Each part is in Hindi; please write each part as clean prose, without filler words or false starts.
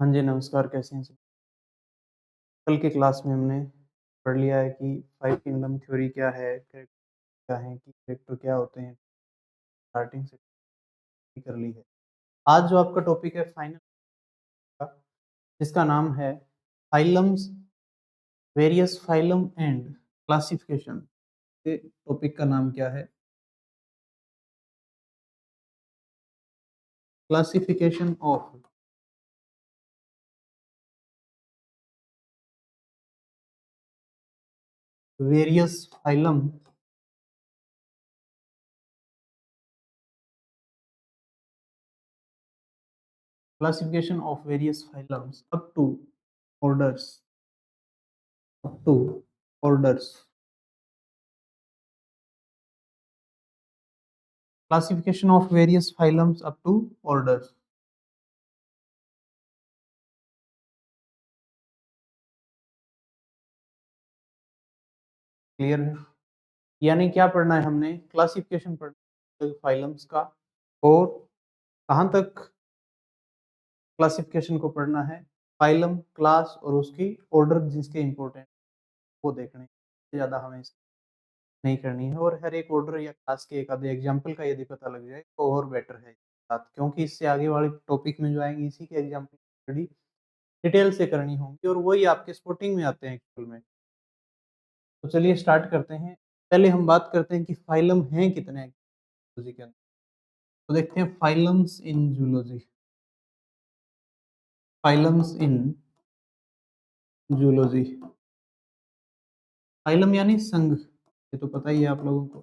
हाँ जी, नमस्कार, कैसे हैं सब? कल की क्लास में हमने पढ़ लिया है कि 5 किंगडम थ्योरी क्या है, कैरेक्टर क्या हैं, कि कैरेक्टर क्या होते हैं, स्टार्टिंग से ही कर ली है। आज जो आपका टॉपिक है फाइनल का, जिसका नाम है phylums, various phylum and classification. ये टॉपिक का नाम क्या है? Classification of various phylum classification of various phylums orders up to orders classification of various phylums up to orders। Clear है? यानी क्या पढ़ना है हमने? क्लासिफिकेशन पढ़ना है फाइलम्स का, और कहाँ तक क्लासिफिकेशन को पढ़ना है? फाइलम, क्लास और उसकी ऑर्डर जिसके इम्पोर्टेंट वो देखने हैं। इससे ज़्यादा हमें नहीं करनी है, और हर एक ऑर्डर या क्लास के एक आधे एग्जाम्पल का यदि पता लग जाए तो और बेटर है बात, क्योंकि इससे आगे वाले टॉपिक में जो आएंगे इसी के एग्जाम्पल स्टडी डिटेल से करनी होंगी, और वही आपके स्पोर्टिंग में आते हैं एक्चुअल में। तो चलिए स्टार्ट करते हैं। पहले हम बात करते हैं कि फाइलम हैं कितने हैं जूलॉजी के अंदर। तो देखते हैं फाइलम्स इन जूलॉजी। फाइलम्स इन जूलॉजी। फाइलम यानी संघ, ये तो पता ही है आप लोगों को।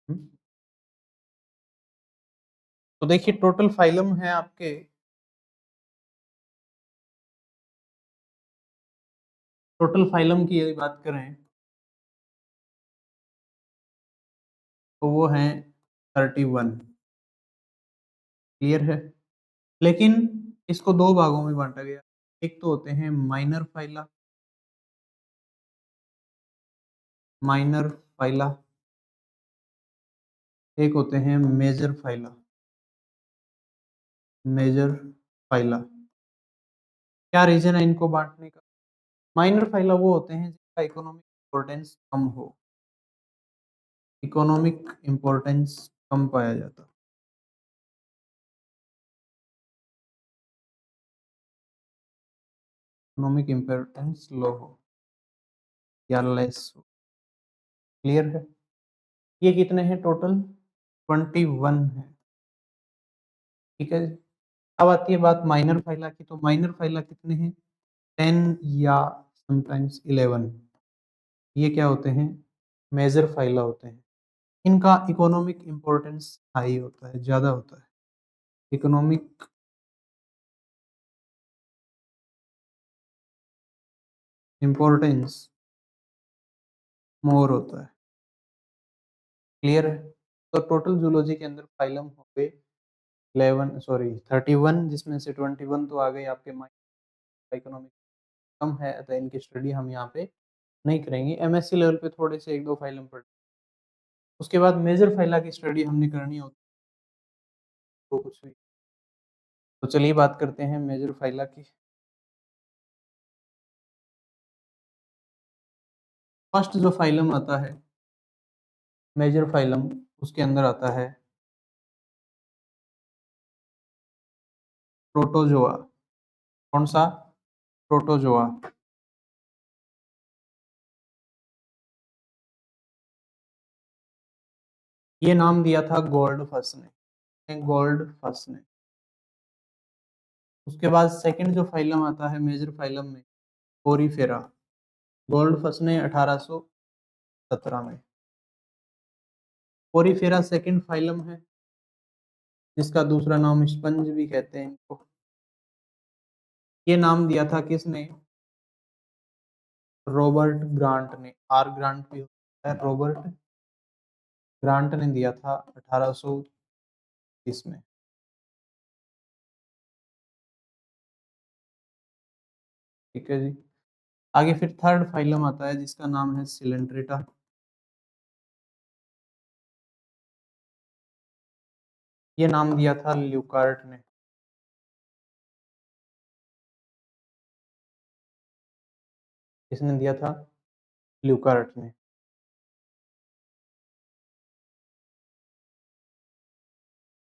हम्म? तो देखिए टोटल फाइलम है आपके, टोटल फाइलम की यदि बात करें तो वो है 31। क्लियर है? लेकिन इसको दो भागों में बांटा गया। एक तो होते हैं माइनर फाइला, माइनर फाइला। एक होते हैं मेजर फाइला, मेजर फाइला। क्या रीजन है इनको बांटने का? माइनर फाइला वो होते हैं जिनका इकोनॉमिक इम्पोर्टेंस कम हो, इकोनॉमिक इम्पोर्टेंस कम पाया जाता, इकोनॉमिक इम्पोर्टेंस लो हो या लेस हो। क्लियर है? ये कितने हैं टोटल? 21 है। ठीक है जी। अब आती है बात माइनर फाइला की, तो माइनर फाइला कितने हैं? 10 या समटाइम्स 11। ये क्या होते हैं? मेजर फाइला होते हैं। इनका इकोनॉमिक इम्पोर्टेंस हाई होता है, ज्यादा होता है। इकोनॉमिक इम्पोर्टेंस मोर होता है। क्लियर है? तो टोटल जूलॉजी के अंदर फाइलम हो गए 11, सॉरी 31, जिसमें से 21 तो आ गए आपके माइनर। इकोनॉमिक कम है, अतः इनकी स्टडी हम यहाँ पे नहीं करेंगे। एमएससी लेवल पे थोड़े से एक दो फाइलम पढ़, उसके बाद मेजर फाइला की स्टडी हमने करनी होती है, तो कुछ भी। तो चलिए बात करते हैं मेजर फाइला की। फर्स्ट जो फाइलम आता है मेजर फाइलम, उसके अंदर आता है प्रोटोजोआ। कौन सा? प्रोटोजोआ। ये नाम दिया था गोल्डफस ने, गोल्डफस ने। उसके बाद सेकंड जो फाइलम आता है मेजर फाइलम में, पोरीफेरा। गोल्डफस ने 1817 में। पोरीफेरा सेकंड फाइलम है, जिसका दूसरा नाम स्पंज भी कहते हैं इनको। ये नाम दिया था किसने? रॉबर्ट ग्रांट ने। आर ग्रांट भी होता है, रॉबर्ट ग्रांट ने दिया था 1830 में। ठीक है जी। आगे फिर थर्ड फाइलम आता है जिसका नाम है सिलेंड्रेटा। ये नाम दिया था ल्यूकार्ट ने। किसने दिया था? ल्यूकार्ट ने।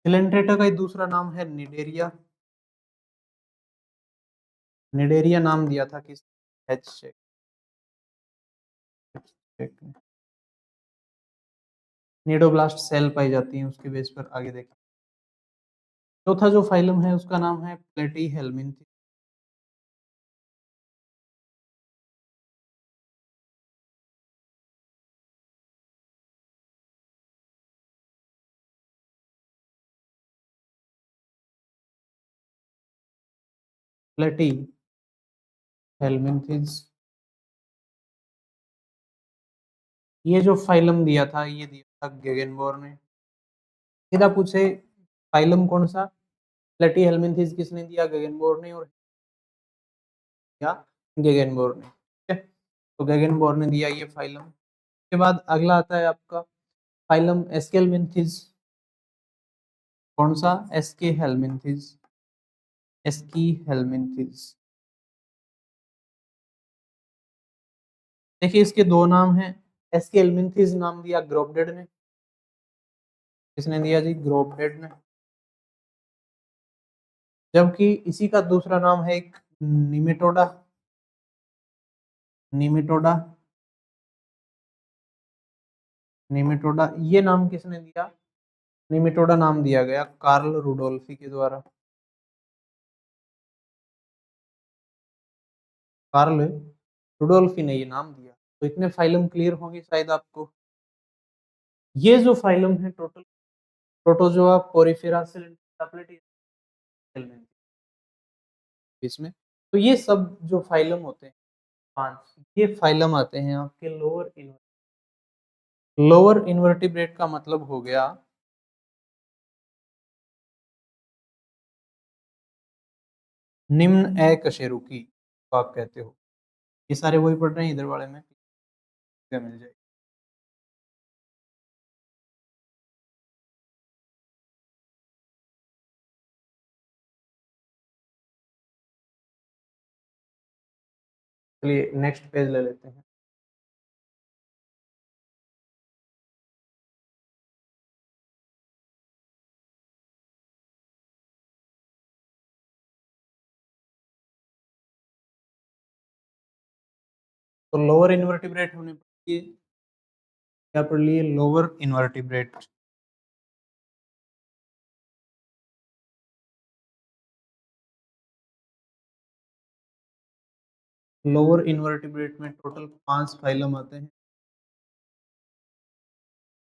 सिलेंट्रेटा का एक दूसरा नाम है निडेरिया। निडेरिया नाम दिया था किस? एच चेक। निडोब्लास्ट सेल पाई जाती हैं उसके बेस पर आगे देखें। चौथा जो फाइलम है उसका नाम है प्लेटीहेल्मिन्थ। प्लेटीहेल्मिन्थ्स। ये जो फाइलम दिया था ये दिया था गेगेनबोर ने। सीधा पूछे फाइलम कौन सा? प्लेटीहेल्मिन्थ्स किसने दिया? गेगेनबोर ने। और या गेगेनबोर ने, ठीक है। तो गेगेनबोर ने दिया ये फाइलम। उसके बाद अगला आता है आपका फाइलम एस्केलमिन्थिस। कौन सा? एस्के हेलमिन्थिस। एस्की हेलमिन्थिस। देखिए इसके दो नाम हैं। एस्के हेलमिन्थिस नाम दिया ग्रोपडेड ने। किसने दिया जी? ग्रोपडेड ने। जबकि इसी का दूसरा नाम है एक निमेटोडा। निमेटोडा। निमेटोडा ये नाम किसने दिया? निमेटोडा नाम दिया गया कार्ल रुडोल्फी के द्वारा। कार्ल रुडोल्फी ने ये नाम दिया। तो इतने फाइलम क्लियर होंगे शायद आपको। ये जो फाइलम है टोटल प्रोटोजोआ पोरिफेरा इसमें। तो ये सब जो फाइलम होते हैं 5, ये फाइलम आते हैं आपके लोअर इन्वर्टिब्रेट। लोअर इन्वर्टिब्रेट का मतलब हो गया निम्न अकशेरुकी तो आप कहते हो। ये सारे वही पढ़ रहे हैं इधर वाले में मिल जाए। चलिए नेक्स्ट पेज ले लेते हैं। तो लोअर इन्वर्टिब्रेट होने पर ये क्या पढ़ लिए? Lower invertebrate. लोअर इन्वर्टिब्रेट में टोटल 5 फाइलम आते हैं।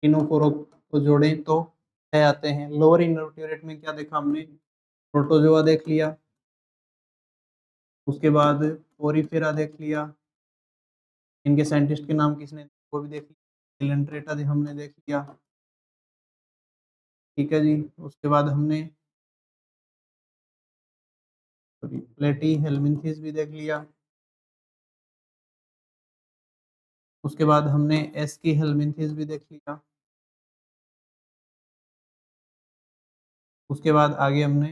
तीनों को जोड़ें तो 6 आते हैं। लोअर इन्वर्टिब्रेट में क्या देखा हमने? प्रोटोजोआ देख लिया। उसके बाद पोरिफेरा देख लिया। इनके साइंटिस्ट के नाम किसने वो भी देख लिया। एलेंट्रेटा हमने देख लिया। ठीक है जी। उसके बाद हमने प्लेटी हेलमिंथीज भी देख लिया। उसके बाद हमने एस्की हेलमिंथीज भी देख लिया। उसके बाद आगे हमने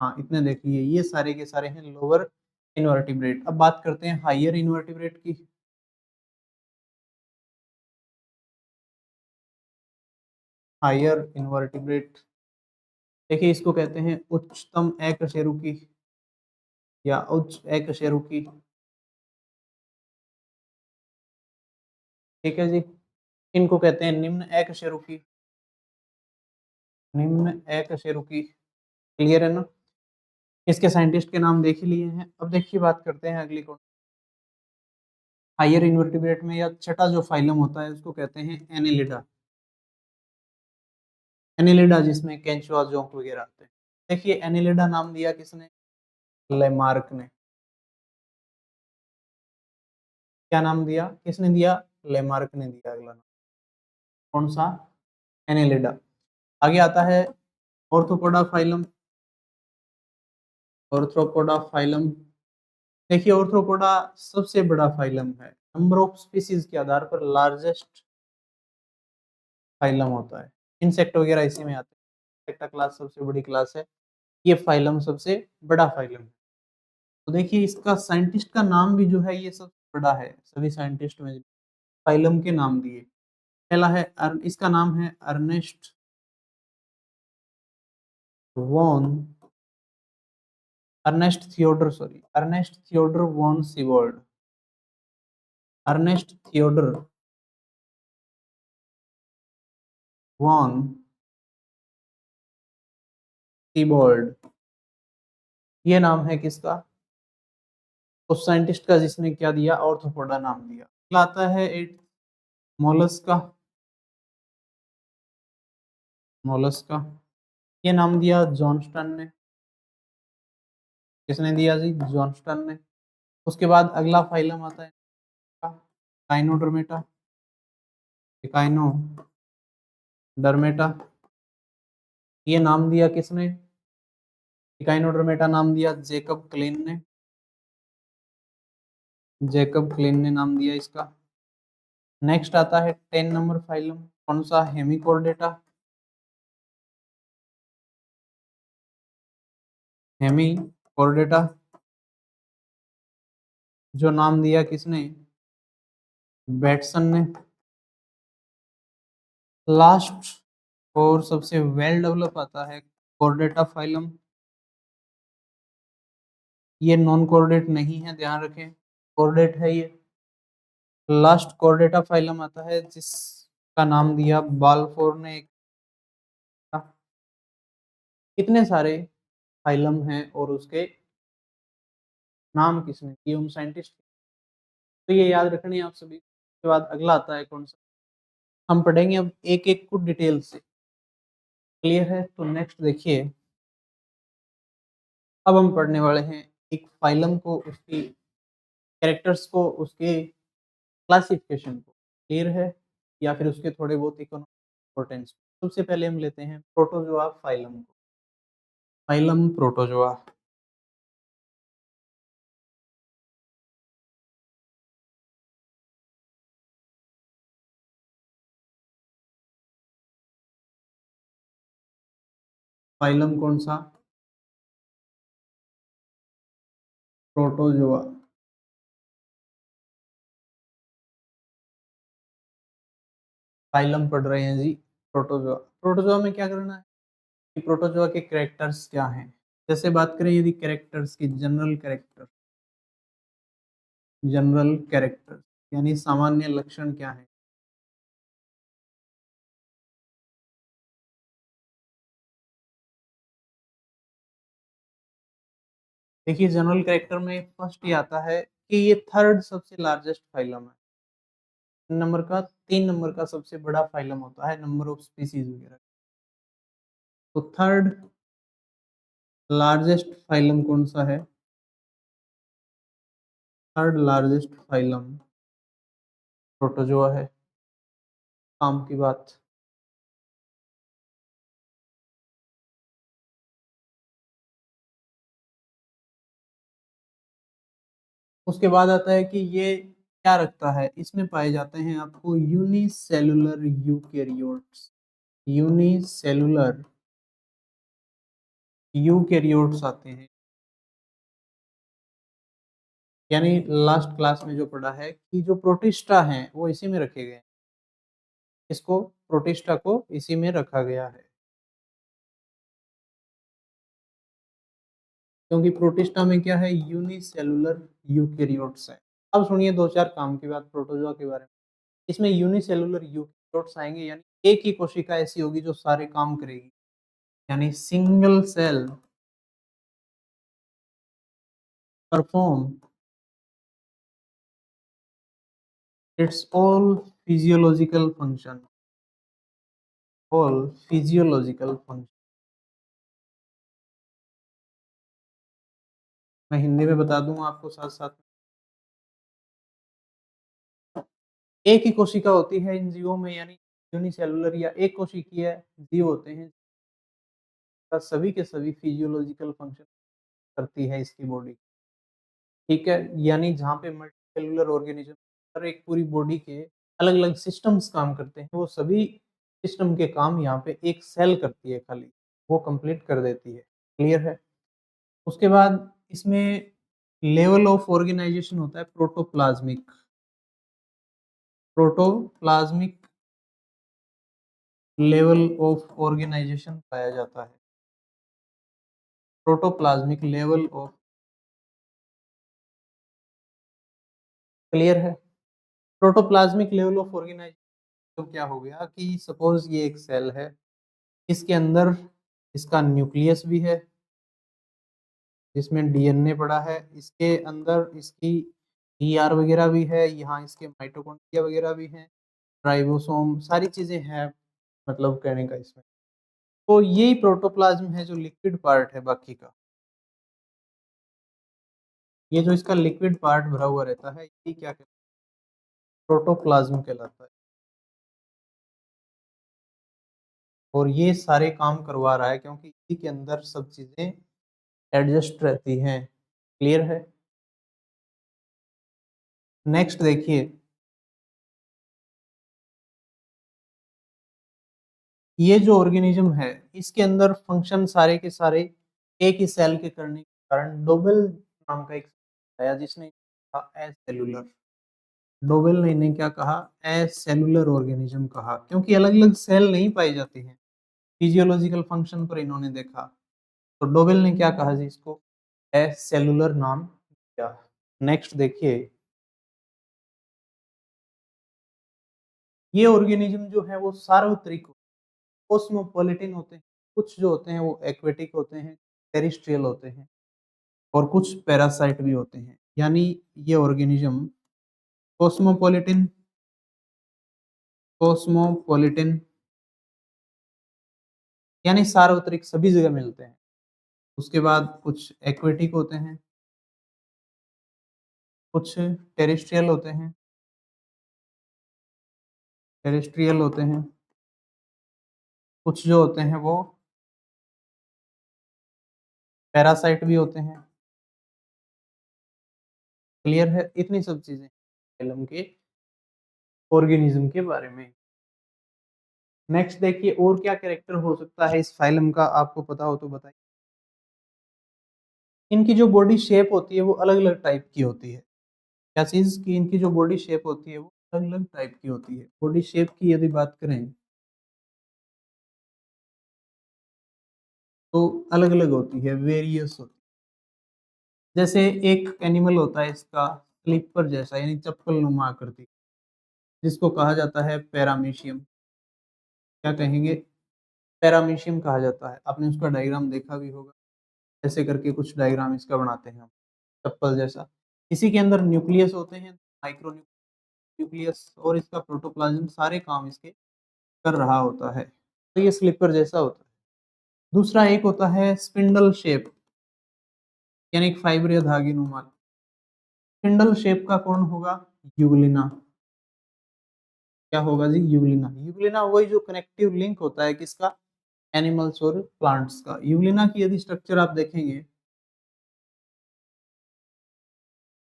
हाँ इतने देख लिए। ये सारे के सारे हैं लोअर इन्वर्टिब्रेट। अब बात करते हैं हायर इन्वर्टिब्रेट की। हायर इन्वर्टिब्रेट देखिए इसको कहते हैं उच्चतम अकशेरुकी या उच्च अकशेरुकी। ठीक है जी। इनको कहते हैं निम्न अकशेरुकी। निम्न अकशेरुकी क्लियर है ना? इसके साइंटिस्ट के नाम देख ही लिए हैं। अब देखिए बात करते हैं अगली को। हायर इन्वर्टिब्रेट में या छठा जो फाइलम होता है उसको कहते हैं एनिलिडा। एनिलिडा जिसमें केंचुआ जोंक वगैरह आते हैं। देखिए एनिलिडा नाम दिया किसने? लेमार्क ने। क्या नाम दिया? किसने दिया? लेमार्क ने दिया अगला नाम। कौन सा? एनिलिडा। आगे आता है ऑर्थोपोडा फाइलम। Arthropoda phylum. देखिए ऑर्थ्रोपोडा सबसे बड़ा फाइलम है। नंबर ऑफ स्पीसीज के आधार पर लार्जेस्ट फाइलम होता है। इंसेक्ट वगैरह इसी में आते हैं। इंसेक्टा क्लास सबसे बड़ी क्लास है, ये फाइलम सबसे बड़ा फाइलम है। तो देखिए इसका साइंटिस्ट का नाम भी जो है ये सबसे बड़ा है, सभी साइंटिस्ट में फाइलम के नाम दिए। पहला है इसका नाम है von Ernst Theodor von Siebold. Ernst Theodor von Siebold, ये नाम है किसका? उस साइंटिस्ट का जिसने क्या दिया, ऑर्थोपोडा नाम दिया। अगला आता है मोलस्का। मोलस्का ये नाम दिया जॉनस्टन ने। किसने दिया जी? जॉनस्टन ने। उसके बाद अगला फाइलम आता है काइनोडर्मेटा। काइनोडर्मेटा ये नाम दिया किसने? काइनोडर्मेटा नाम दिया जेकब क्लीन ने। जेकब क्लीन ने नाम दिया इसका। नेक्स्ट आता है 10 नंबर फाइलम, कौन सा? हेमिकोर्डेटा। हेमिकोर्डेटा जो नाम दिया किसने? बैटसन ने। लास्ट और सबसे वेल डेवलप आता है कोर्डेटा फाइलम। ये नॉन कोर्डेट नहीं है, ध्यान रखें, कोर्डेट है ये। लास्ट कोर्डेटा फाइलम आता है जिसका नाम दिया बाल्फोर ने। कितने सारे फाइलम हैं और उसके नाम किसने दिए, उन साइंटिस्ट। तो ये याद रखनी है आप सभी। उसके बाद अगला आता है कौन सा, हम पढ़ेंगे अब एक एक को डिटेल से। क्लियर है? तो नेक्स्ट देखिए, अब हम पढ़ने वाले हैं एक फाइलम को, उसकी कैरेक्टर्स को, उसके क्लासिफिकेशन को। क्लियर है? या फिर उसके थोड़े बहुत इम्पोर्टेंस। सबसे पहले हम लेते हैं प्रोटोजोआ फाइलम को। Phylum protozoa. फाइलम कौन सा? प्रोटोजोआ। फाइलम पढ़ रहे हैं जी, प्रोटोजोआ। प्रोटोजोआ में क्या करना है कि प्रोटोजोआ के कैरेक्टर्स क्या हैं। जैसे बात करें यदि कैरेक्टर्स की, जनरल कैरेक्टर यानी सामान्य लक्षण क्या है। देखिए जनरल कैरेक्टर में फर्स्ट ये आता है कि ये थर्ड सबसे लार्जेस्ट फाइलम है। नंबर का 3 नंबर का सबसे बड़ा फाइलम होता है नंबर ऑफ स्पीसीज वगैरह। तो थर्ड लार्जेस्ट फाइलम कौन सा है? थर्ड लार्जेस्ट फाइलम प्रोटोजोआ है। काम की बात। उसके बाद आता है कि ये क्या रखता है, इसमें पाए जाते हैं आपको यूनिसेलुलर यूकेरियोट्स। यूनिसेलुलर यूकेरियोट्स आते हैं। यानी लास्ट क्लास में जो पढ़ा है कि जो प्रोटिस्टा हैं वो इसी में रखे गए हैं। इसको प्रोटिस्टा को इसी में रखा गया है, क्योंकि प्रोटिस्टा में क्या है, यूनिसेलुलर यूकेरियोट्स है। अब सुनिए दो चार काम की बात प्रोटोजोआ के बारे में। इसमें यूनिसेलुलर यूकेरियोट्स आएंगे, यानी एक ही कोशिका ऐसी होगी जो सारे काम करेगी, यानी single cell perform its all physiological function. All physiological function, मैं हिंदी में बता दूंगा आपको साथ साथ। एक ही कोशिका होती है इन जीवों में, यानी यूनिसेलुलर या एक कोशिकीय जीव होते हैं, सभी के सभी फिजियोलॉजिकल फंक्शन करती है इसकी बॉडी। ठीक है, यानी जहाँ पे मल्टीसेलुलर ऑर्गेनिज्म, हर एक पूरी बॉडी के अलग अलग सिस्टम्स काम करते हैं, वो सभी सिस्टम के काम यहाँ पे एक सेल करती है खाली। वो कंप्लीट कर देती है। क्लियर है? उसके बाद इसमें लेवल ऑफ ऑर्गेनाइजेशन होता है protoplasmic. Protoplasmic level of organisation पाया जाता है। प्रोटोप्लाज्मिक लेवल ऑफ, क्लियर है? प्रोटोप्लाज्मिक लेवल ऑफ ऑर्गेनाइजेशन तो क्या हो गया कि सपोज ये एक सेल है, इसके अंदर इसका न्यूक्लियस भी है जिसमें डीएनए पड़ा है, इसके अंदर इसकी ईआर वगैरह भी है, यहाँ इसके माइटोकॉन्ड्रिया वगैरह भी हैं, राइबोसोम, सारी चीजें हैं, मतलब कहने का इसमें। तो यही प्रोटोप्लाज्म है जो लिक्विड पार्ट है बाकी का। ये जो इसका लिक्विड पार्ट भरा हुआ रहता है ये क्या कहलाता है? प्रोटोप्लाज्म कहलाता है। और ये सारे काम करवा रहा है क्योंकि इसी के अंदर सब चीजें एडजस्ट रहती हैं। क्लियर है? नेक्स्ट देखिए, ये जो ऑर्गेनिज्म है इसके अंदर फंक्शन सारे के सारे एक ही सेल के करने के कारण डोबेल नाम का एक आया जिसने कहा एसेलुलर। डोबेल ने क्या कहा? एसेलुलर ऑर्गेनिज्म कहा, क्योंकि अलग अलग सेल नहीं पाई जाती हैं। फिजियोलॉजिकल फंक्शन पर इन्होंने देखा, तो डोबेल ने क्या कहा जी, इसको एसेलुलर नाम दिया। नेक्स्ट देखिए, ये ऑर्गेनिज्म जो है वो सार्वत्रिक कॉस्मोपॉलिटन होते हैं। कुछ जो होते हैं वो एक्वेटिक होते हैं, टेरेस्ट्रियल होते हैं, और कुछ पैरासाइट भी होते हैं। यानी ये ऑर्गेनिज्म कॉस्मोपॉलिटन कॉस्मोपॉलिटन यानी सार्वत्रिक सभी जगह मिलते हैं। उसके बाद कुछ एक्वेटिक होते हैं, कुछ टेरेस्ट्रियल होते हैं, टेरेस्ट्रियल होते हैं, कुछ जो होते हैं वो पैरासाइट भी होते हैं। क्लियर है? इतनी सब चीजें फिल्म के ऑर्गेनिज्म के बारे में। नेक्स्ट देखिए, और क्या कैरेक्टर हो सकता है इस फाइलम का, आपको पता हो तो बताइए। इनकी जो बॉडी शेप होती है वो अलग अलग टाइप की होती है। क्या चीज की? इनकी जो बॉडी शेप होती है वो अलग अलग टाइप की होती है। बॉडी शेप की यदि बात करें तो अलग अलग होती है, वेरियस होती है। जैसे एक एनिमल होता है इसका स्लीपर जैसा, यानी चप्पल नुमा आकृति, जिसको कहा जाता है पैरामीशियम। क्या कहेंगे? पैरामीशियम कहा जाता है। आपने उसका डायग्राम देखा भी होगा, ऐसे करके कुछ डायग्राम इसका बनाते हैं हम, चप्पल जैसा। इसी के अंदर न्यूक्लियस होते हैं, माइक्रो न्यूक्लियस, और इसका प्रोटोप्लाज्म, सारे काम इसके कर रहा होता है। तो ये स्लीपर जैसा होता है। दूसरा एक होता है स्पिंडल शेप, यानी एक फाइबर या धागे नुमा। स्पिंडल शेप का कौन होगा? यूग्लिना। क्या होगा जी? यूग्लिना। यूग्लिना वही जो कनेक्टिव लिंक होता है किसका? एनिमल्स और प्लांट्स का। यूग्लिना की यदि स्ट्रक्चर आप देखेंगे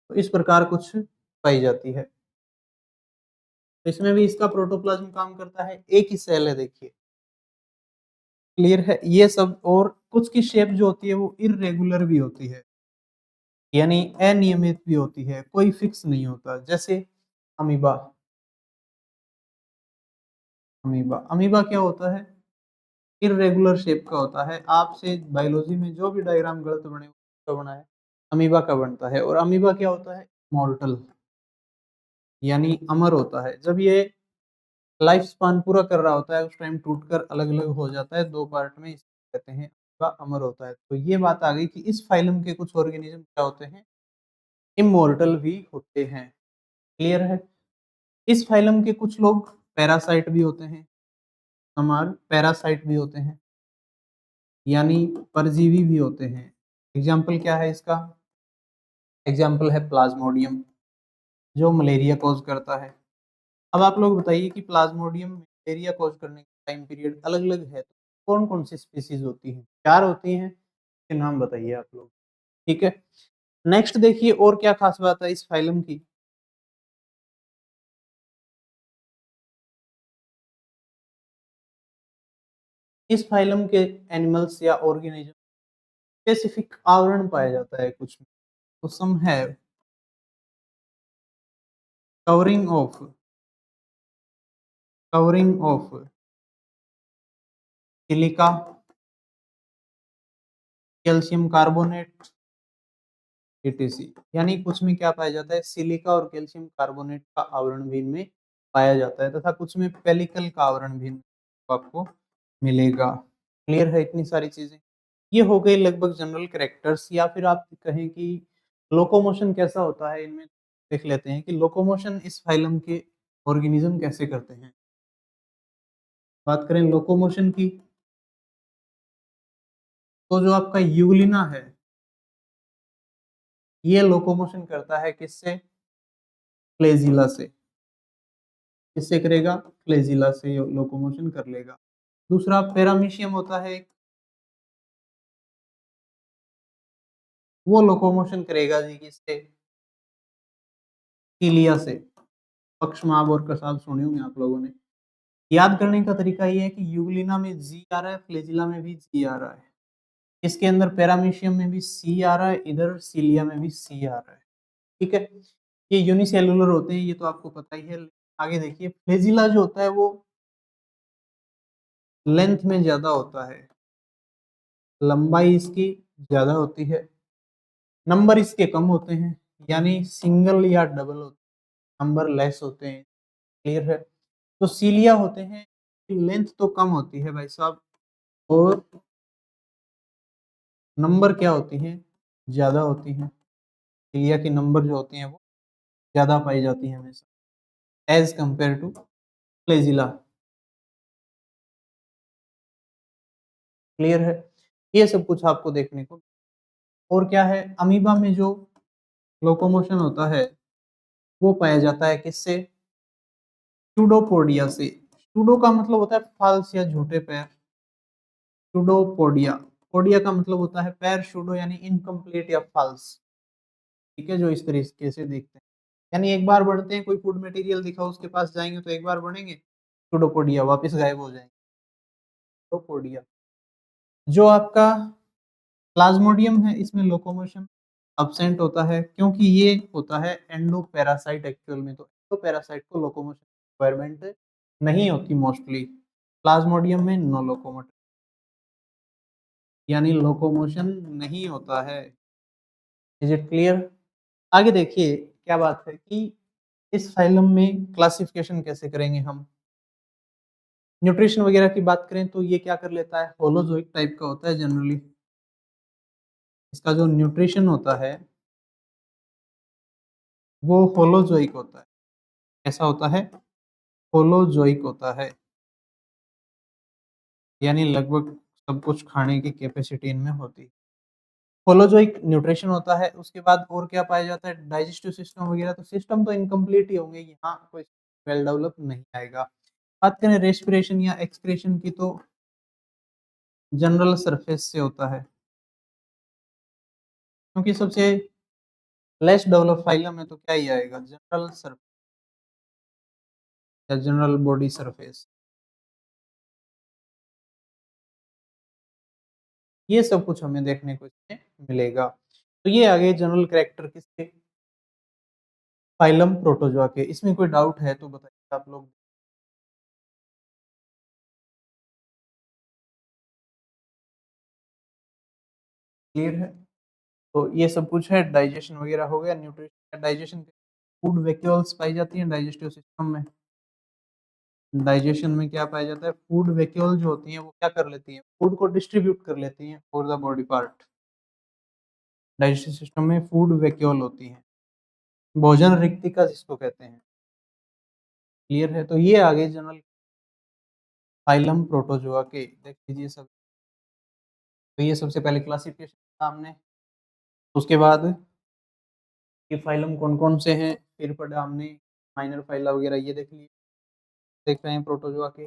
तो इस प्रकार कुछ पाई जाती है। तो इसमें भी इसका प्रोटोप्लाज्म काम करता है, एक ही सेल है देखिए। क्लियर है? ये सब, और कुछ की शेप जो होती है वो इररेगुलर भी होती है, यानी अनियमित भी होती है, कोई फिक्स नहीं होता। जैसे अमीबा। अमीबा अमीबा क्या होता है? इररेगुलर शेप का होता है। आपसे बायोलॉजी में जो भी डायग्राम गलत बने उसका बना है, अमीबा का बनता है। और अमीबा क्या होता है? मॉर्टल, यानी अमर होता है। जब ये लाइफ स्पान पूरा कर रहा होता है उस टाइम टूटकर अलग अलग हो जाता है दो पार्ट में, इसे कहते हैं अमीबा अमर होता है। तो ये बात आ गई कि इस फाइलम के कुछ ऑर्गेनिज्म क्या होते हैं? इमोर्टल भी होते हैं। क्लियर है? इस फाइलम के कुछ लोग पैरासाइट भी होते हैं, हमारे पैरासाइट भी होते हैं, यानी परजीवी भी होते हैं। एग्जाम्पल क्या है इसका? एग्जाम्पल है प्लाज्मोडियम, जो मलेरिया कॉज करता है। अब आप लोग बताइए कि प्लाज्मोडियम मलेरिया कॉज करने का टाइम पीरियड अलग अलग है, तो कौन कौन सी स्पीसीज होती हैं? 4 होती हैं, इसके नाम बताइए आप लोग। ठीक है। नेक्स्ट देखिए, और क्या खास बात है इस फाइलम की। इस फाइलम के एनिमल्स या ऑर्गेनिज्म स्पेसिफिक आवरण पाया जाता है कुछ में। तो सम है covering of silica, calcium carbonate, etc. यानी कुछ में क्या पाया जाता है, सिलिका और कैल्शियम कार्बोनेट का आवरण भी इनमें पाया जाता है तथा कुछ में पेलिकल का आवरण भी आपको मिलेगा। क्लियर है इतनी सारी चीजें। ये हो गई लगभग जनरल कैरेक्टर्स, या फिर आप कहें कि लोकोमोशन कैसा होता है इनमें। देख लेते हैं कि लोकोमोशन इस फाइलम के ऑर्गेनिज्म कैसे करते हैं। बात करें लोकोमोशन की, तो जो आपका यूग्लिना है ये लोकोमोशन करता है किससे, फ्लैजिला से। किससे करेगा, फ्लैजिला से लोकोमोशन कर लेगा। दूसरा पैरामीशियम होता है, वो लोकोमोशन करेगा जी किससे, सीलिया से। पक्षमार्ग और कसाब सुने होंगे आप लोगों ने। याद करने का तरीका ये है कि यूग्लिना में जी आ रहा है, फ्लैजिला में भी जी आ रहा है, इसके अंदर पैरामीशियम में भी सी आ रहा है, इधर सीलिया में भी सी आ रहा है। ठीक है, ये यूनिसेलुलर होते हैं, ये तो आपको पता ही है। आगे देखिए, फ्लैजिला जो होता है वो लेंथ में ज्यादा होता है, लंबाई इसकी ज्यादा होती है, नंबर इसके कम होते हैं, यानी सिंगल या डबल होते हैं, नंबर लेस होते हैं। क्लियर है। तो सीलिया होते हैं, लेंथ तो कम होती है भाई साहब, और नंबर क्या होती है, ज्यादा होती है। सीलिया की नंबर जो होती हैं वो ज्यादा पाई जाती है हमेशा as compare to flagella. Clear है। ये सब कुछ आपको देखने को। और क्या है, अमीबा में जो लोकोमोशन होता है वो पाया जाता है किससे, सूडोपोडिया से। सूडो का मतलब होता है फाल्स या झूठे पैर, सूडोपोडिया। पोडिया का मतलब होता है पैर, सूडो यानी इनकम्प्लीट या फाल्स। ठीक है, जो इस तरीके से देखते हैं, यानी एक बार बढ़ते हैं, कोई फूड मटेरियल दिखा उसके पास जाएंगे तो एक बार बढ़ेंगे, सूडोपोडिया वापस गायब हो जाएंगे। सूडोपोडिया। जो आपका प्लाज्मोडियम है इसमें लोकोमोशन अब्सेंट होता है, क्योंकि ये होता है एंडोपैरासाइट एक्चुअल में। तो एंडोपैरासाइट को लोकोमोशन रिक्वायरमेंट नहीं होती मोस्टली, प्लाज्मोडियम में नो लोकोमोशन, यानी लोकोमोशन नहीं होता है। Is it clear. आगे देखिए क्या बात है कि इस फाइलम में क्लासिफिकेशन कैसे करेंगे हम। न्यूट्रिशन वगैरह की बात करें तो ये क्या कर लेता है, होलोजोइक टाइप का होता है जनरली। इसका जो न्यूट्रिशन होता है वो होलोजोइक होता है। ऐसा होता है, होलोजोइक होता है, यानी लगभग सब कुछ खाने की कैपेसिटी इनमें होती है। होलोजोइक न्यूट्रिशन होता है। उसके बाद और क्या पाया जाता है, डाइजेस्टिव सिस्टम वगैरह। तो सिस्टम तो इनकम्प्लीट ही होंगे, यहाँ कोई वेल डेवलप नहीं आएगा। बात करें रेस्पिरेशन या एक्सक्रीशन की, तो जनरल सरफेस से होता है, क्योंकि सबसे लेस डेवलप फाइलम है तो क्या ही आएगा, जनरल सरफेस या जनरल बॉडी सरफेस। ये सब कुछ हमें देखने को इसमें मिलेगा। तो ये आगे जनरल कैरेक्टर किसके, फाइलम प्रोटोजोआ के। इसमें कोई डाउट है तो बताइए आप लोग। क्लियर है। तो ये सब कुछ है, डाइजेशन वगैरह हो गया, न्यूट्रिशन डाइजेशन। फूड वैक्यूल्स पाई जाती हैं डाइजेस्टिव सिस्टम में। डाइजेशन में क्या पाया जाता है, फूड वैक्यूल जो होती हैं वो क्या कर लेती हैं, फूड को डिस्ट्रीब्यूट कर लेती हैं for the body part. Digestive system में फूड वैक्यूल होती हैं, भोजन रिक्तिका जिसको कहते हैं। क्लियर है। तो ये आगे जनरल फाइलम प्रोटोजोआ के देख लीजिए सब। तो ये सबसे पहले क्लासिफिकेशन हमने, उसके बाद ये फाइलम कौन कौन से हैं, फिर पढ़ा हमने माइनर फाइला वगैरह, ये देख लिए, देख रहे हैं प्रोटोजोआ के।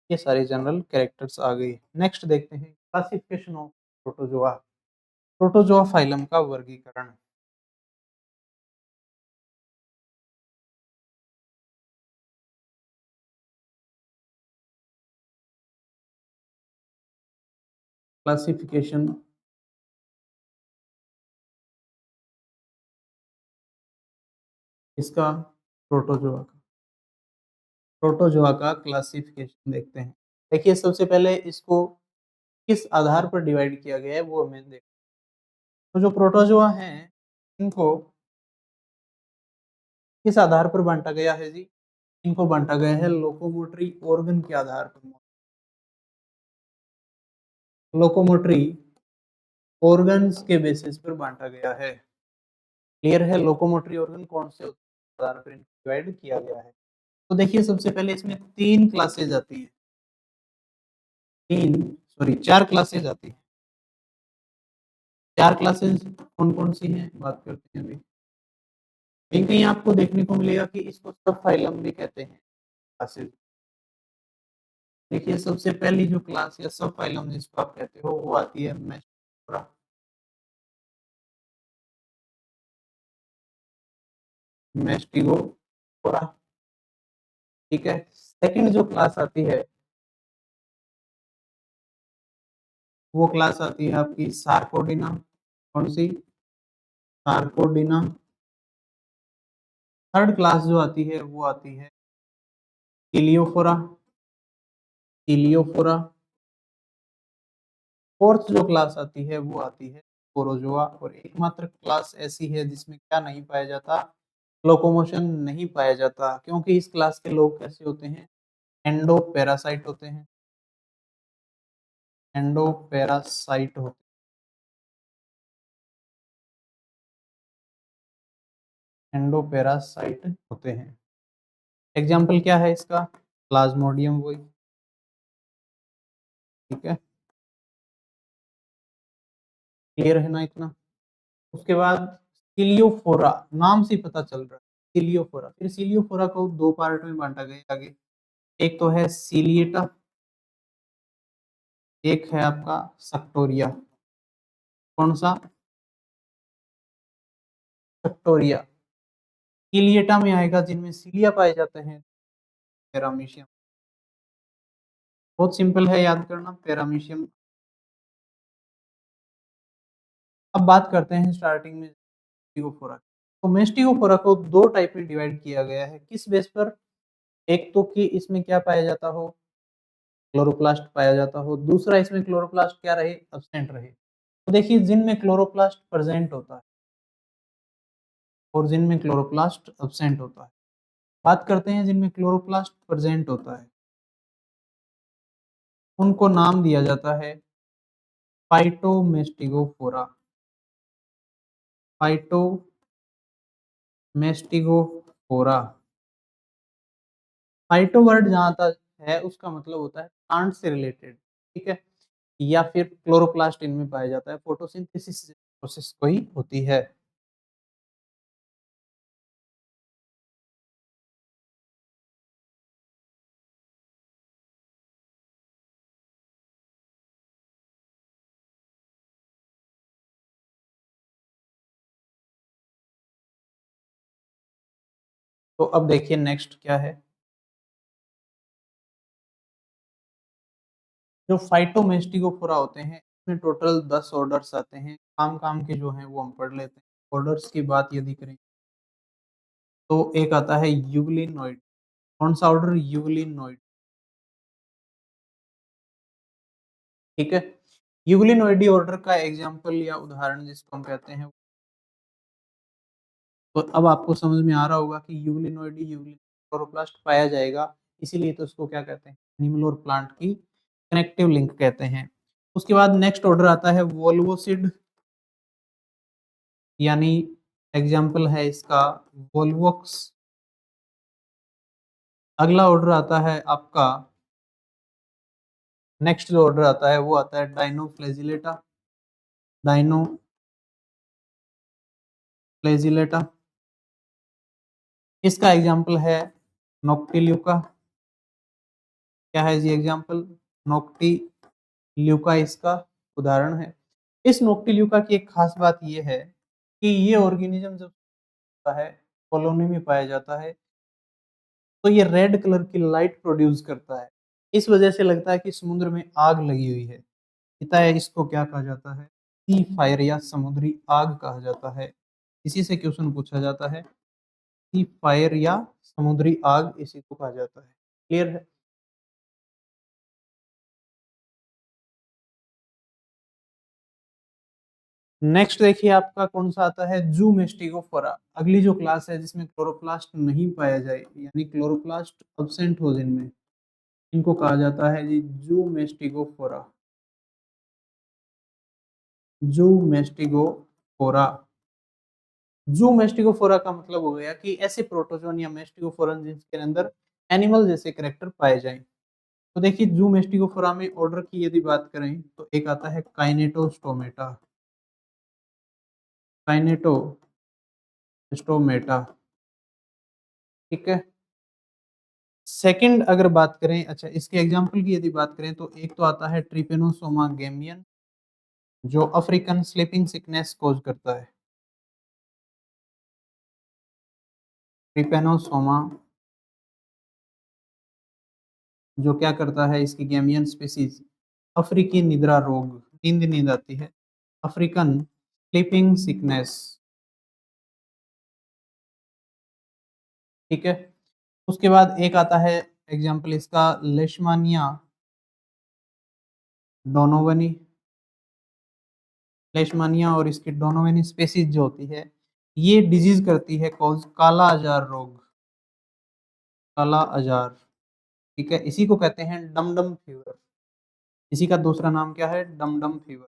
ये सारे जनरल कैरेक्टर्स आ गए। नेक्स्ट देखते हैं classification of protozoa. Protozoa phylum का वर्गीकरण। क्लासिफिकेशन इसका प्रोटोजोआ का क्लासिफिकेशन देखते हैं। देखिए सबसे पहले इसको किस आधार पर डिवाइड किया गया है वो हमें देख। तो जो प्रोटोजोआ हैं इनको किस आधार पर बांटा गया है जी? इनको बांटा गया है लोकोमोटरी ऑर्गन के आधार पर। लोकोमोटरी ऑर्गन्स के बेसिस पर बांटा गया है। क्लियर है? लोकोमोटरी ऑर्गन कौन से आधार पर डिवाइड किया गया है। तो देखिए सबसे पहले इसमें 3 क्लासेज आती हैं। 4 क्लासेज आती हैं। 4 क्लासेज कौन-कौन सी हैं बात करते हैं अभी। कहीं-कहीं आपको देखने को मिलेगा कि इसको सब फाइलम भी कहते हैं क्लासेज। देखिए सबसे पहली जो क्लास या सब फाइलम जिसको आप कहते हो वो आती है मैस्टिकोफोरा। मैस्टिकोफोरा, ठीक है। सेकंड जो क्लास आती है वो क्लास आती है आपकी सार्कोडिना। कौन सी? सार्कोडिना। थर्ड क्लास जो आती है वो आती है इलियोफोरा। इलियोफोरा। फोर्थ जो क्लास आती है वो आती है स्पोरोजोआ और एकमात्र क्लास ऐसी है जिसमें क्या नहीं पाया जाता? लोकोमोशन नहीं पाया जाता क्योंकि इस क्लास के लोग कैसे होते हैं? एंडोपैरासाइट होते हैं। एंडोपैरासाइट होते एंडोपैरासाइट होते हैं। एग्जाम्पल क्या है इसका? प्लाज्मोडियम वही, ठीक है। क्लियर है ना इतना? उसके बाद सिलियोफोरा, नाम से ही पता चल रहा है सिलियोफोरा। फिर सिलियोफोरा को 2 पार्ट में बाँटा गया आगे। एक तो है सिलिएटा, एक है आपका सक्टोरिया। कौन-सा? सक्टोरिया। सिलिएटा में आएगा जिनमें सिलिया पाए जाते हैं, पैरामीशियम। बहुत सिंपल है याद करना, पैरामीशियम। अब बात करते हैं स्टार्टिंग में मैस्टिकोफोरा। तो मैस्टिकोफोरा को 2 टाइप में डिवाइड किया गया है। किस बेस पर? एक तो कि इसमें क्या पाया जाता हो? क्लोरोप्लास्ट पाया जाता हो। दूसरा इसमें क्लोरोप्लास्ट क्या रहे? एब्सेंट रहे। तो देखिए जिनमें क्लोरोप्लास्ट प्रेज़ेंट होता है और जिनमें क्लोरोप्लास्ट एब्सेंट होता है। बात करते हैं जिनमें क्लोरोप्लास्ट प्रेज़ेंट होता है, उनको नाम दिया जाता है फाइटोमेस्टिगोफोरा। फाइटोमेस्टिगोफोरा। फाइटो वर्ड जहाँ आता है उसका मतलब होता है प्लांट से रिलेटेड, ठीक है? या फिर क्लोरोप्लास्ट इनमें पाया जाता है, फोटोसिंथेसिस प्रोसेस को ही होती है। तो अब देखिए नेक्स्ट क्या है? जो फाइटोमेस्टिगोफोरा होते हैं, इसमें टोटल 10 ऑर्डर्स आते हैं। काम-काम के जो हैं वो हम पढ़ लेते हैं। ऑर्डर्स की बात यदि करें तो एक आता है यूग्लिनोइड। कौन-सा ऑर्डर? यूग्लिनोइड, ठीक है? यूग्लिनोइडी ऑर्डर का एग्ज़ाम्पल या उदाहरण जिसको हम कहते हैं, तो अब आपको समझ में आ रहा होगा कि यूग्लिनोइडी क्लोरोप्लास्ट पाया जाएगा, इसीलिए तो उसको क्या कहते हैं? एनिमल और प्लांट की कनेक्टिव लिंक कहते हैं। उसके बाद नेक्स्ट ऑर्डर आता है वोल्वोसिड, यानी एग्ज़ाम्पल है इसका वोल्वोक्स। अगला ऑर्डर आता है आपका, नेक्स्ट जो ऑर्डर आता है वो आता है डायनोफ्लैजिलेटा। डायनोफ्लैजिलेटा, इसका एग्ज़ाम्पल है नोक्टिल्यूका। क्या है जी एग्ज़ाम्पल? नोक्टिल्यूका इसका उदाहरण है। इस नोक्टिल्यूका की एक खास बात ये है कि ये ऑर्गेनिज़्म जब होता है, कॉलोनी में पाया जाता है, तो ये रेड कलर की लाइट प्रोड्यूस करता है। इस वजह से लगता है कि समुद्र में आग लगी हुई है। पता है इसको क्या कहा जाता है? सी फायर या समुद्री आग कहा जाता है। इसी से क्वेश्चन पूछा जाता है। सी फायर या समुद्री आग इसी को कहा जाता है। क्लियर है? नेक्स्ट देखिए आपका कौन सा आता है? जू मेस्टिकोफोरा। अगली जो क्लास है जिसमें क्लोरोप्लास्ट नहीं पाया जाए, यानी क्लोरोप्लास्ट अब्सेंट हो जिनमें, इनको कहा जाता है जी जू मेस्टिकोफोरा। जू मेस्टिकोफोरा। जू मेस्टिकोफोरा का मतलब हो गया कि ऐसे प्रोटोजोन या मेस्टिकोफोरन जिनके अंदर एनिमल जैसे कैरेक्टर पाए जाएं। तो देखिए जू मेस्टिकोफोरा में ऑर्डर की यदि बात करें तो एक आता है काइनेटोस्टोमेटा। काइनेटोस्टोमेटा, ठीक है। सेकंड अगर बात करें, अच्छा इसके एग्जांपल की यदि बात करें तो एक तो आता है ट्रिपेनोसोमा गेमियन, जो अफ्रीकन स्लीपिंग सिकनेस कॉज करता है। ट्रिपेनोसोमा जो क्या करता है, इसकी गेमियन स्पीसीज अफ्रीकी निद्रा रोग, नींद आती है, अफ्रीकन स्लीपिंग सिकनेस, ठीक है। उसके बाद एक आता है एग्जांपल इसका लेशमानिया डोनोवनी। लेशमानिया और इसकी डोनोवेनी स्पीसीज जो होती है, ये डिजीज करती है कॉज काला अजार रोग, काला अजार, ठीक है। इसी को कहते हैं डमडम फीवर। इसी का दूसरा नाम क्या है? Dumdum fever.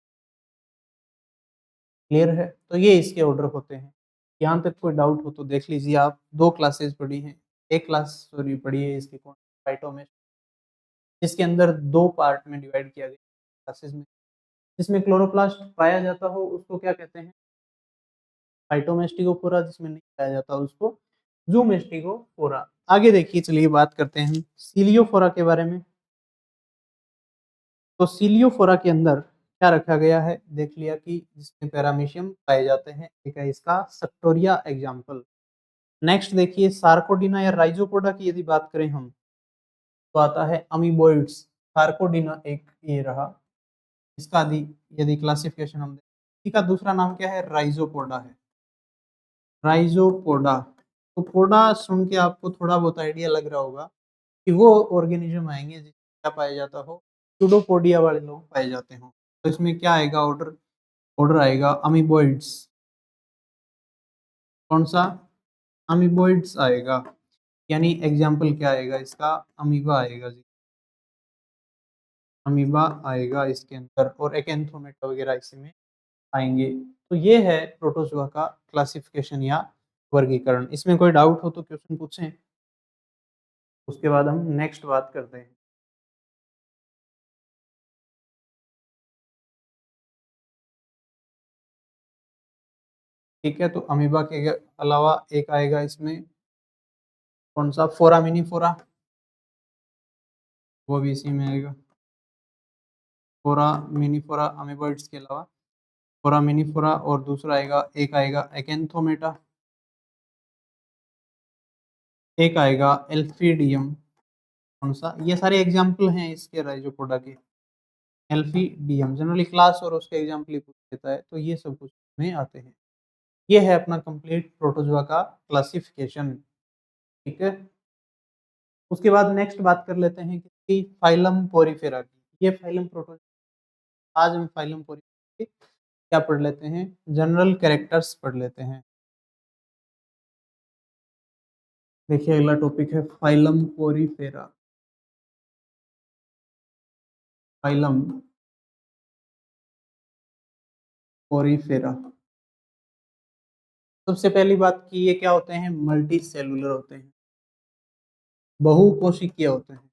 क्लियर है? तो ये इसके ऑर्डर होते हैं। यहाँ तक कोई डाउट हो तो देख लीजिए आप। दो क्लासेस पढ़ी हैं, एक क्लास सॉरी पढ़ी है इसकी कौन, फाइटोमेस्टिक, जिसके अंदर दो पार्ट में डिवाइड किया गया क्लासेस में। जिसमें क्लोरोप्लास्ट पाया जाता हो उसको क्या कहते हैं? फाइटोमेस्टिकोफोरा। जिसमें नहीं पाया जाता उसको जूमेस्टिकोफोरा। आगे देखिए, चलिए बात करते हैं सीलियोफोरा के बारे में। तो सीलियोफोरा के अंदर क्या रखा गया है? देख लिया कि जिसमें पैरामीशियम पाए जाते हैं, एक है इसका सक्टोरिया एग्जाम्पल। नेक्स्ट देखिए सार्कोडिना या राइजोपोडा की यदि बात करें हम, तो आता है अमीबोइड्स। सार्कोडिना एक ये रहा, इसका यदि क्लासिफिकेशन हम देखें, इसका दूसरा नाम क्या है? राइजोपोडा है, राइजोपोडा। तो पोडा सुन के आपको थोड़ा बहुत आइडिया लग रहा होगा कि वो ऑर्गेनिज्म आएंगे जिसमें क्या पाया जाता हो, सुडोपोडिया वाले लोग पाए जाते हो। तो इसमें क्या आएगा ऑर्डर? ऑर्डर आएगा अमीबोइड्स। कौन सा? अमीबोइड्स आएगा। यानी एग्जाम्पल क्या आएगा इसका? अमीबा आएगा जी, अमीबा आएगा इसके अंदर, और एकेंथोमेटा वगैरह इसी में आएंगे। तो ये है प्रोटोजोआ का क्लासिफिकेशन या वर्गीकरण। इसमें कोई डाउट हो तो क्वेश्चन पूछें, उसके बाद हम नेक्स्ट बात करते हैं। ठीक है, तो अमीबा के अलावा एक आएगा इसमें कौन सा? फोरामिनीफोरा, वो भी इसी में आएगा। फोरामिनीफोरा अमीबॉइड्स के अलावा फोरामिनीफोरा, और दूसरा आएगा, एक आएगा एकेंथोमेटा, एक आएगा एल्फीडियम। कौन सा? ये सारे एग्जाम्पल हैं इसके राइजोपोडा के। एल्फीडियम जनरली क्लास और उसके एग्जाम्पल ही पूछ लेता है, तो ये सब कुछ में आते हैं। ये है अपना कंप्लीट प्रोटोजोआ का क्लासिफिकेशन, ठीक है। उसके बाद नेक्स्ट बात कर लेते हैं कि फाइलम पोरीफेरा की। ये फाइलम प्रोटोजोआ, आज हम फाइलम पोरीफेरा के क्या पढ़ लेते हैं? जनरल कैरेक्टर्स पढ़ लेते हैं। देखिए अगला टॉपिक है फाइलम पोरीफेरा। Phylum Porifera. सबसे पहली बात की ये क्या होते हैं? मल्टी सेलुलर होते हैं, बहुकोशिकीय होते हैं।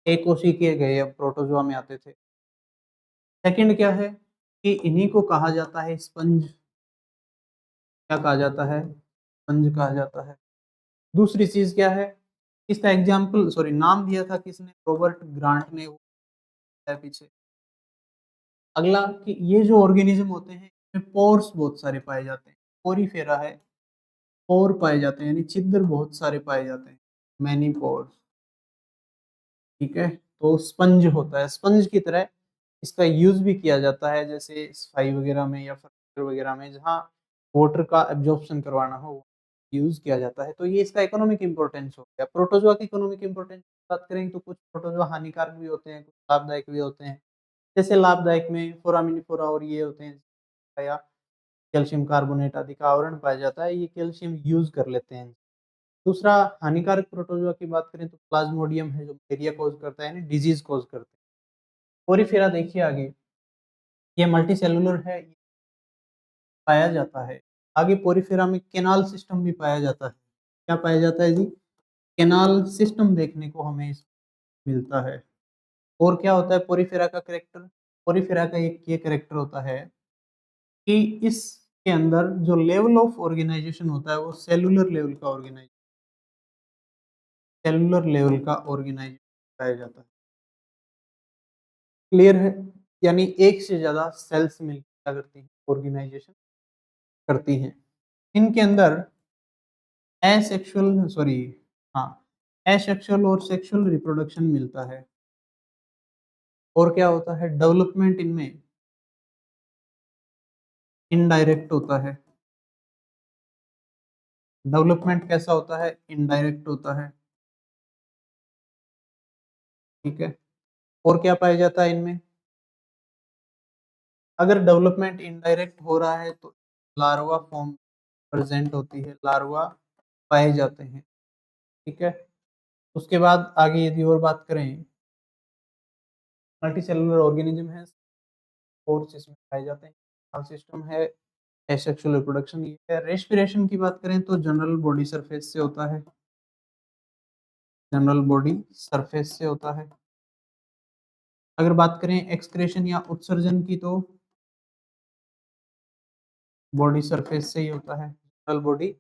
एक कोशिकीय गए अब प्रोटोजोआ में आते थे। सेकंड क्या है कि इन्हीं को कहा जाता है स्पंज। क्या कहा जाता है? स्पंज कहा जाता है। दूसरी चीज क्या है? इसका एग्जाम्पल सॉरी नाम दिया था किसने? रॉबर्ट ग्रांट ने, वो है पीछे। अगला कि ये जो ऑर्गेनिज्म होते हैं इसमें पोर्स बहुत सारे पाए जाते हैं। पोरीफेरा है, पोर पाए जाते हैं, यानी छिद्र बहुत सारे पाए जाते हैं, मैनी पोर्स, ठीक है। तो स्पंज होता है, स्पंज की तरह इसका यूज़ भी किया जाता है जैसे सफाई वगैरह में या फर्नीचर वगैरह में जहाँ वाटर का एब्ज़ॉर्प्शन करवाना हो, यूज़ किया जाता है। तो ये इसका इकोनॉमिक इम्पोर्टेंस हो गया। प्रोटोज़ोआ की इकोनॉमिक इम्पोर्टेंस की बात करें तो कुछ प्रोटोज़ोआ हानिकारक भी होते हैं, कुछ लाभदायक भी होते हैं। जैसे लाभदायक में फोरामिनीफोरा और ये होते हैं या कैल्शियम कार्बोनेट आदि का आवरण पाया जाता है, ये कैल्शियम यूज़ कर लेते हैं। दूसरा हानिकारक प्रोटोज़ोआ की बात करें तो प्लाज्मोडियम है जो मलेरिया कॉज़ करता है, यानी डिज़ीज़ कॉज़ करता है। पोरीफेरा देखिए आगे, ये मल्टीसेलुलर है, ये पाया जाता है। आगे पोरीफेरा में केनाल सिस्टम भी पाया जाता है। क्या पाया जाता है जी? केनाल सिस्टम देखने को हमें इसमें मिलता है। और क्या होता है पोरीफेरा का कैरेक्टर? पोरीफेरा का एक ये कैरेक्टर होता है कि इसके अंदर जो लेवल ऑफ ऑर्गेनाइज़ेशन होता है वो सेलुलर लेवल का ऑर्गेनाइज़ेशन पाया जाता है। क्लियर है? यानी एक से ज़्यादा सेल्स मिलकर क्या करती हैं? ऑर्गेनाइज़ेशन करती हैं। इनके अंदर एसेक्सुअल सॉरी हाँ, एसेक्सुअल और सेक्सुअल रिप्रोडक्शन मिलता है। और क्या होता है? डेवलपमेंट इनमें इनडायरेक्ट होता है। डेवलपमेंट कैसा होता है? इनडायरेक्ट होता है। ठीक है? और क्या पाया जाता है इनमें? अगर डेवलपमेंट इनडायरेक्ट हो रहा है तो लार्वा फॉर्म प्रेज़ेंट होती है, लार्वा पाए जाते हैं। ठीक है? उसके बाद आगे यदि और बात करें, मल्टीसेलुलर ऑर्गेनिज़्म है, 4 इसमें पाए जाते हैं। सिस्टम है, एसेक्सुअल रिप्रोडक्शन ये है। रेस्पिरेशन की बात करें तो जनरल बॉडी सरफेस से होता है। जनरल बॉडी सरफेस से होता है। अगर बात करें एक्सक्रेशन या उत्सर्जन की तो बॉडी सरफेस से ही होता है, जनरल बॉडी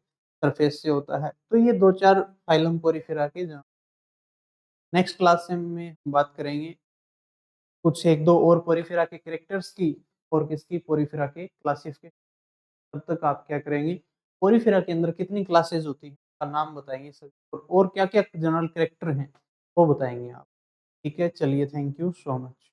सरफेस से होता है। तो ये 2-4 फाइलम पोरीफेरा के ज नेक्स्ट क्लास में हम बात करेंगे कुछ 1-2 और पोरीफेरा के कैरेक्टर्स की और किसकी पोरीफेरा के क्लासिफिकेशन। तब तक आप क्या करेंगे, पोरीफेरा के अंदर कितनी क्लासेस होती हैं, उसका नाम बताएँगे सर और क्या-क्या जनरल कैरेक्टर हैं, वो बताएँगे आप। ठीक है, चलिए थैंक यू सो मच।